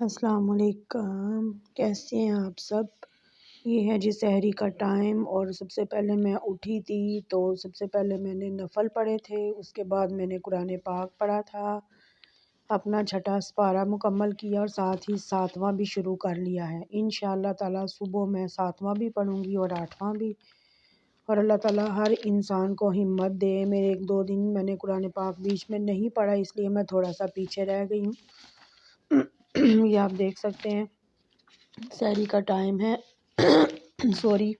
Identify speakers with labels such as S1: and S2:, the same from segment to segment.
S1: السلام علیکم، کیسے ہیں آپ سب؟ یہ ہے جی سحری کا ٹائم، اور سب سے پہلے میں اٹھی تھی تو سب سے پہلے میں نے نفل پڑھے تھے، اس کے بعد میں نے قرآن پاک پڑھا تھا، اپنا چھٹا سپارہ مکمل کیا اور ساتھ ہی ساتواں بھی شروع کر لیا ہے۔ انشاءاللہ تعالیٰ صبح میں ساتواں بھی پڑھوں گی اور آٹھواں بھی، اور اللہ تعالیٰ ہر انسان کو ہمت دے۔ میرے 1-2 دن میں نے قرآن پاک بیچ میں نہیں پڑھا، اس لیے میں تھوڑا سا پیچھے رہ گئی ہوں۔ یہ آپ دیکھ سکتے ہیں سحری کا ٹائم ہے۔ سوری،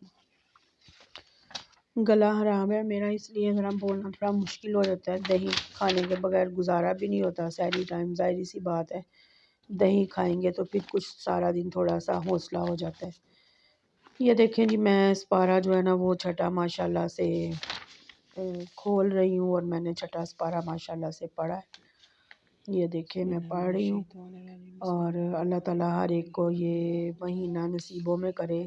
S1: گلا خراب ہے میرا، اس لیے ذرا بولنا تھوڑا مشکل ہو جاتا ہے۔ دہی کھانے کے بغیر گزارا بھی نہیں ہوتا سحری ٹائم، ظاہری سی بات ہے، دہی کھائیں گے تو پھر کچھ سارا دن تھوڑا سا حوصلہ ہو جاتا ہے۔ یہ دیکھیں جی، میں سپارہ جو ہے نا وہ چھٹا ماشاءاللہ سے کھول رہی ہوں، اور میں نے چھٹا سپارہ ماشاءاللہ سے پڑھا ہے۔ یہ دیکھیں میں پڑھ رہی ہوں، اور اللہ تعالیٰ ہر ایک کو یہ مہینہ نصیبوں میں کرے۔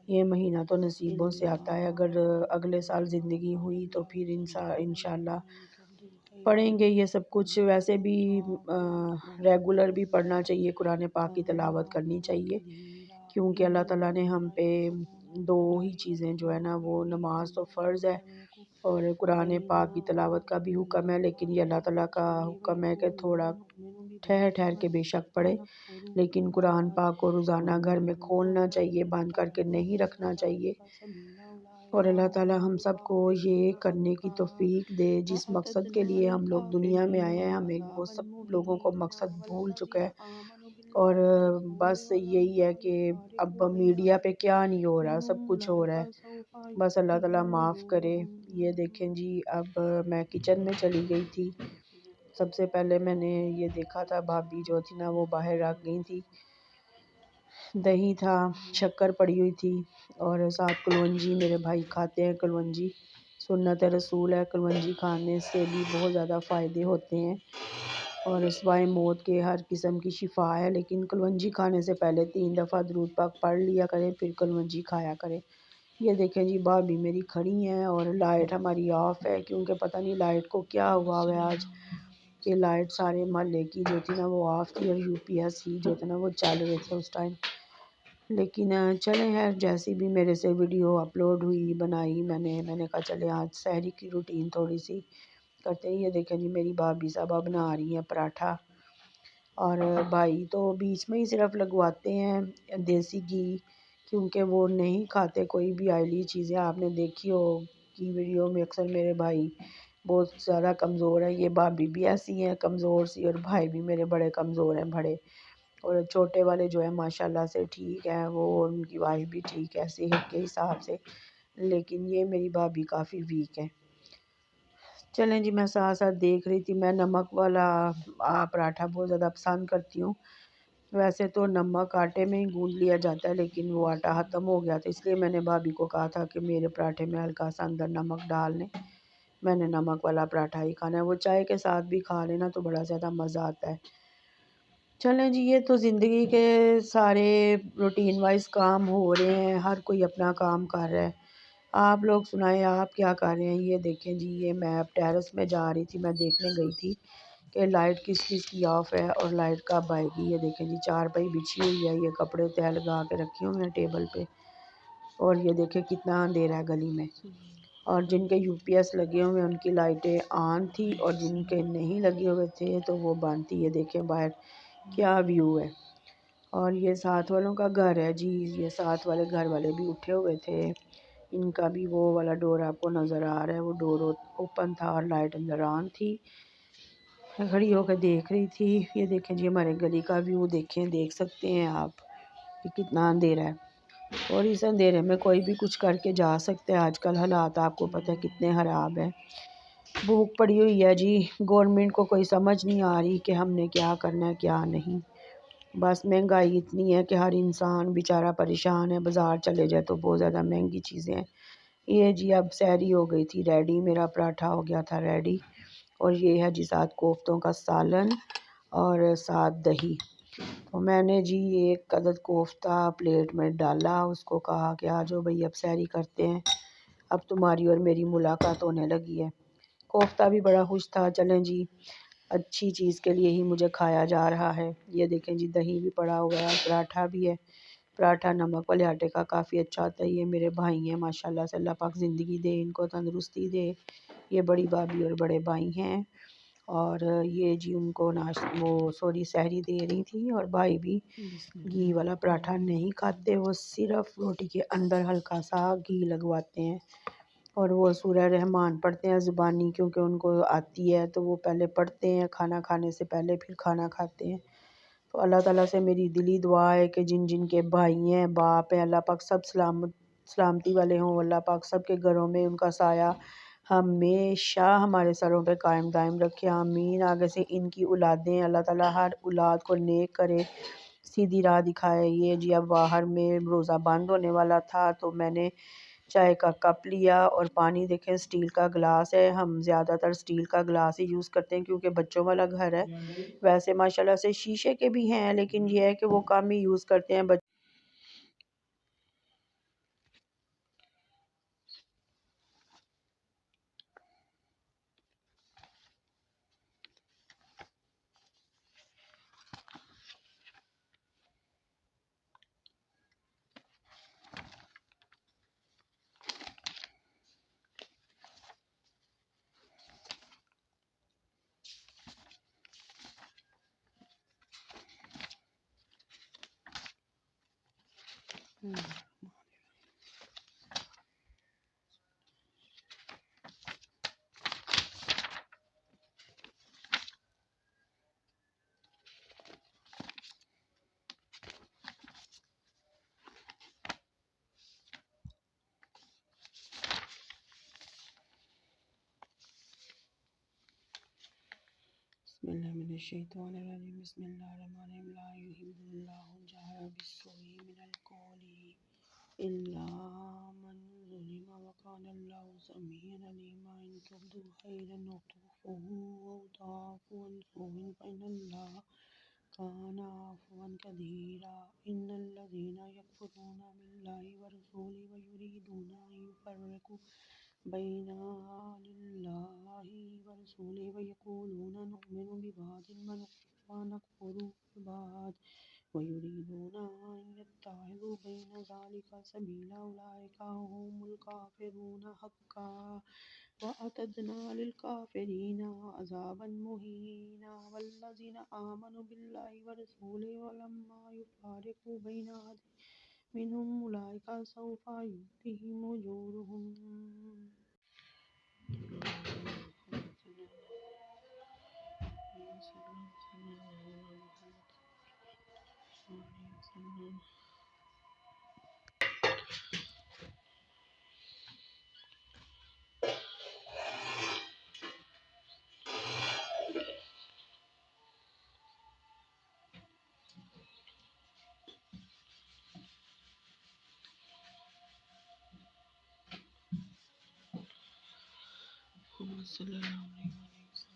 S1: یہ مہینہ تو نصیبوں سے آتا ہے، اگر اگلے سال زندگی ہوئی تو پھر انشاءاللہ پڑھیں گے یہ سب کچھ۔ ویسے بھی ریگولر بھی پڑھنا چاہیے، قرآن پاک کی تلاوت کرنی چاہیے، کیونکہ اللہ تعالیٰ نے ہم پہ 2 ہی چیزیں جو ہے نا وہ نماز تو فرض ہے، اور قرآن پاک کی تلاوت کا بھی حکم ہے، لیکن یہ اللہ تعالیٰ کا حکم ہے کہ تھوڑا ٹھہر ٹھہر کے بے شک پڑھے، لیکن قرآن پاک کو روزانہ گھر میں کھولنا چاہیے، بند کر کے نہیں رکھنا چاہیے۔ اور اللہ تعالیٰ ہم سب کو یہ کرنے کی توفیق دے جس مقصد کے لیے ہم لوگ دنیا میں آئے ہیں، ہمیں وہ سب لوگوں کو مقصد بھول چکا ہے، اور بس یہی ہے کہ اب میڈیا پہ کیا نہیں ہو رہا، سب کچھ ہو رہا ہے، بس اللہ تعالیٰ معاف کرے۔ یہ دیکھیں جی، اب میں کچن میں چلی گئی تھی، سب سے پہلے میں نے یہ دیکھا تھا بھابھی جو تھی نا وہ باہر رکھ گئی تھی، دہی تھا، شکر پڑی ہوئی تھی، اور ساتھ کلونجی، میرے بھائی کھاتے ہیں کلونجی، سنت رسول ہے، کلونجی کھانے سے بھی بہت زیادہ فائدے ہوتے ہیں، اور سوائے موت کے ہر قسم کی شفا ہے، لیکن کلونجی کھانے سے پہلے 3 دفعہ درود پاک پڑھ لیا کریں، پھر کلونجی کھایا کریں۔ یہ دیکھیں جی، بھابھی میری کھڑی ہیں، اور لائٹ ہماری آف ہے، کیونکہ پتہ نہیں لائٹ کو کیا ہوا ہے آج، کہ لائٹ سارے محلے کی جو تھی نا وہ آف تھی، اور UPS ہی جو تھا نا وہ چل رہے تھے اس ٹائم۔ لیکن چلیں ہے، جیسی بھی میرے سے ویڈیو اپلوڈ ہوئی بنائی میں نے کہا چلے آج سحری کی روٹین تھوڑی سی کرتے ہیں۔ یہ دیکھیں جی، میری بھابھی صاحبہ بنا رہی ہیں پراٹھا، اور بھائی تو بیچ میں ہی صرف لگواتے ہیں دیسی گھی، کیونکہ وہ نہیں کھاتے کوئی بھی آئلی چیزیں۔ آپ نے دیکھی ہو کی ویڈیو میں اکثر میرے بھائی بہت زیادہ کمزور ہے، یہ بھابھی بھی ایسی ہیں کمزور سی، اور بھائی بھی میرے بڑے کمزور ہیں بڑے، اور چھوٹے والے جو ہے ماشاءاللہ سے ٹھیک ہے، وہ ان کی وائف بھی ٹھیک ہے صحت کے حساب سے، لیکن یہ میری بھابھی کافی ویک ہے۔ چلیں جی، میں ساتھ ساتھ دیکھ رہی تھی، میں نمک والا پراٹھا بہت زیادہ پسند کرتی ہوں، ویسے تو نمک آٹے میں ہی گوندھ لیا جاتا ہے، لیکن وہ آٹا ختم ہو گیا تھا، اس لیے میں نے بھابھی کو کہا تھا کہ میرے پراٹھے میں ہلکا سا اندر نمک ڈال لیں، میں نے نمک والا پراٹھا ہی کھانا ہے، وہ چائے کے ساتھ بھی کھا لینا تو بڑا زیادہ مزہ آتا ہے۔ چلیں جی، یہ تو زندگی کے سارے روٹین وائز کام ہو رہے ہیں، ہر کوئی اپنا کام کر رہا ہے۔ آپ لوگ سنائیں، آپ کیا کر رہے ہیں؟ یہ دیکھیں جی، یہ میں اب ٹیرس میں جا رہی تھی، میں دیکھنے گئی تھی کہ لائٹ کس چیز کی آف ہے اور لائٹ کب آئے گی۔ یہ دیکھیں جی، چارپائی بچھی ہوئی ہے، یہ کپڑے تہ لگا کے رکھے ہوئے ہیں ٹیبل پہ، اور یہ دیکھیں کتنا اندھیرا ہے گلی میں، اور جن کے UPS لگے ہوئے ہیں ان کی لائٹیں آن تھی، اور جن کے نہیں لگے ہوئے تھے تو وہ بند تھی۔ یہ دیکھیں باہر کیا ویو ہے، اور یہ ساتھ والوں کا گھر ہے جی، یہ ساتھ والے گھر والے بھی اٹھے ہوئے تھے، ان کا بھی وہ والا ڈور آپ کو نظر آ رہا ہے، وہ ڈور اوپن تھا اور لائٹ اندر آن تھی، میں کھڑی ہو کے دیکھ رہی تھی۔ یہ دیکھیں جی، ہمارے گلی کا ویو دیکھیں، دیکھ سکتے ہیں آپ کہ کتنا اندھیرا ہے، اور اس اندھیرے میں کوئی بھی کچھ کر کے جا سکتا ہے۔ آج کل حالات آپ کو پتہ ہے کتنے خراب ہیں، بھوک پڑی ہوئی ہے جی، گورنمنٹ کو کوئی سمجھ نہیں آ رہی کہ ہم نے کیا کرنا ہے کیا نہیں، بس مہنگائی اتنی ہے کہ ہر انسان بیچارہ پریشان ہے، بازار چلے جائے تو بہت زیادہ مہنگی چیزیں ہیں۔ یہ جی، اب سحری ہو گئی تھی ریڈی، میرا پراٹھا ہو گیا تھا ریڈی، اور یہ ہے جی ساتھ کوفتوں کا سالن اور ساتھ دہی، تو میں نے جی ایک عدد کوفتہ پلیٹ میں ڈالا، اس کو کہا کہ آ جاؤ بھائی اب سحری کرتے ہیں، اب تمہاری اور میری ملاقات ہونے لگی ہے۔ کوفتہ بھی بڑا خوش تھا، چلیں جی اچھی چیز کے لیے ہی مجھے کھایا جا رہا ہے۔ یہ دیکھیں جی دہی بھی پڑا ہوا ہے، پراٹھا بھی ہے۔ پراٹھا نمک والے آٹے کا کافی اچھا ہوتا ہے۔ یہ میرے بھائی ہیں ماشاءاللہ سے، اللہ پاک زندگی دے ان کو، تندرستی دے۔ یہ بڑی بھابھی اور بڑے بھائی ہیں، اور یہ جی ان کو سحری دے رہی تھی، اور بھائی بھی گھی والا پراٹھا نہیں کھاتے، وہ صرف روٹی کے اندر ہلکا سا گھی لگواتے ہیں، اور وہ سورہ رحمان پڑھتے ہیں زبانی، کیونکہ ان کو آتی ہے تو وہ پہلے پڑھتے ہیں کھانا کھانے سے پہلے، پھر کھانا کھاتے ہیں۔ تو اللہ تعالیٰ سے میری دلی دعا ہے کہ جن جن کے بھائی ہیں، باپ ہیں، اللہ پاک سب سلامتی والے ہوں، اللہ پاک سب کے گھروں میں ان کا سایہ ہمیشہ ہمارے سروں پہ قائم دائم رکھے، آمین۔ آگے سے ان کی اولادیں اللہ تعالیٰ ہر اولاد کو نیک کرے، سیدھی راہ دکھائے۔ یہ جی اب باہر میں روزہ بند ہونے والا تھا تو میں نے چائے کا کپ لیا، اور پانی دیکھیں اسٹیل کا گلاس ہے، ہم زیادہ تر اسٹیل کا گلاس ہی یوز کرتے ہیں کیونکہ بچوں والا گھر ہے۔ ویسے ماشاءاللہ سے شیشے کے بھی ہیں، لیکن یہ ہے کہ وہ کم ہی یوز کرتے ہیں۔ بسم اللہ من الشیطان الرجیم، بسم اللہ الرحمن الرحیم۔ لا یحب اللہ الجہر بالسوء من القول الا من ظلم وکان اللہ سمیعا علیما۔ ان تبدوا خیرا او تخفوه او تعفوا عن سوء فإن اللہ كان عفوا قديرا۔ ان الذين يكفرون بالله ورسوله ويريدون ان يفرقوا بين الله ورسوله ويقولون نؤمن ببعض ونكفر ببعض ويريدون ان يتخذوا بين ذلك سبيلا اولئك هم الكافرون حقا واعتدنا للكافرين عذابا مهينا۔ والذين آمنوا بالله ورسوله ولما يفارقوا بين أحد منهم أولئك سوف يؤتيهم أجورهم۔ صلی اللہ علیہ وسلم۔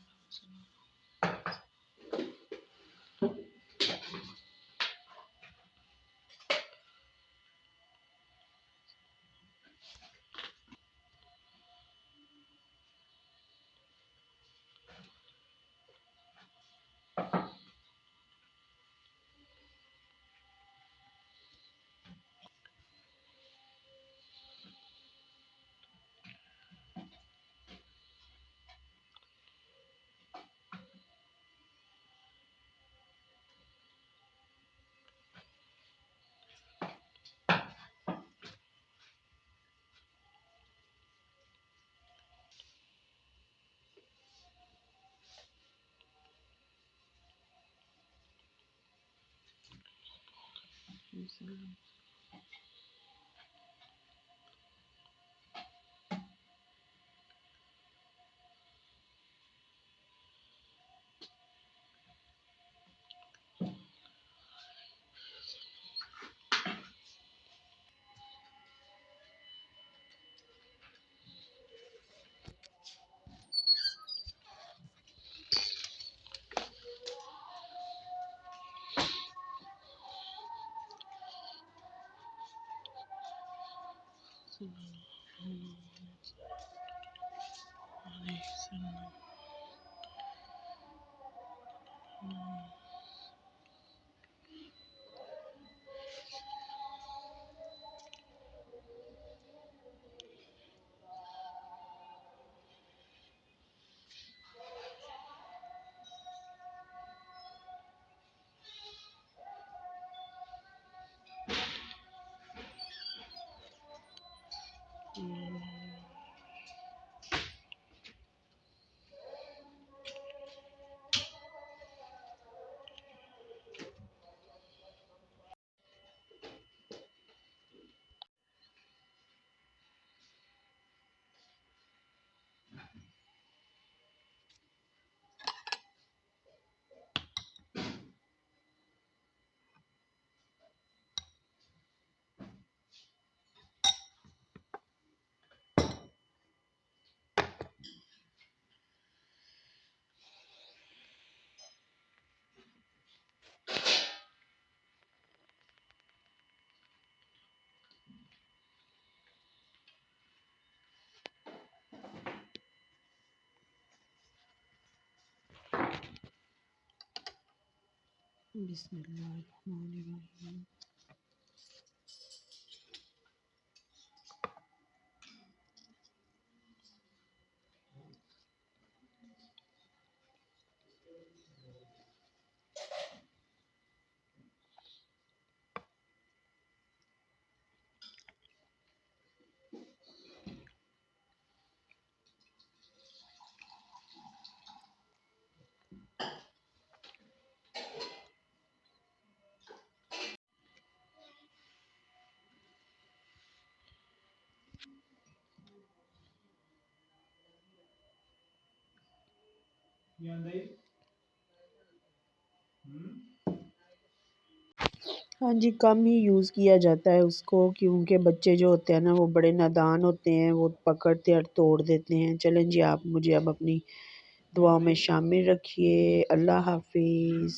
S1: بسم اللہ الرحمن الرحیم۔ ہاں جی، کم ہی یوز کیا جاتا ہے اس کو، کیونکہ بچے جو ہوتے ہیں نا وہ بڑے نادان ہوتے ہیں، وہ پکڑتے اور توڑ دیتے ہیں۔ چلیں جی، آپ مجھے اب اپنی دعاؤں میں شامل رکھیے۔ اللہ حافظ۔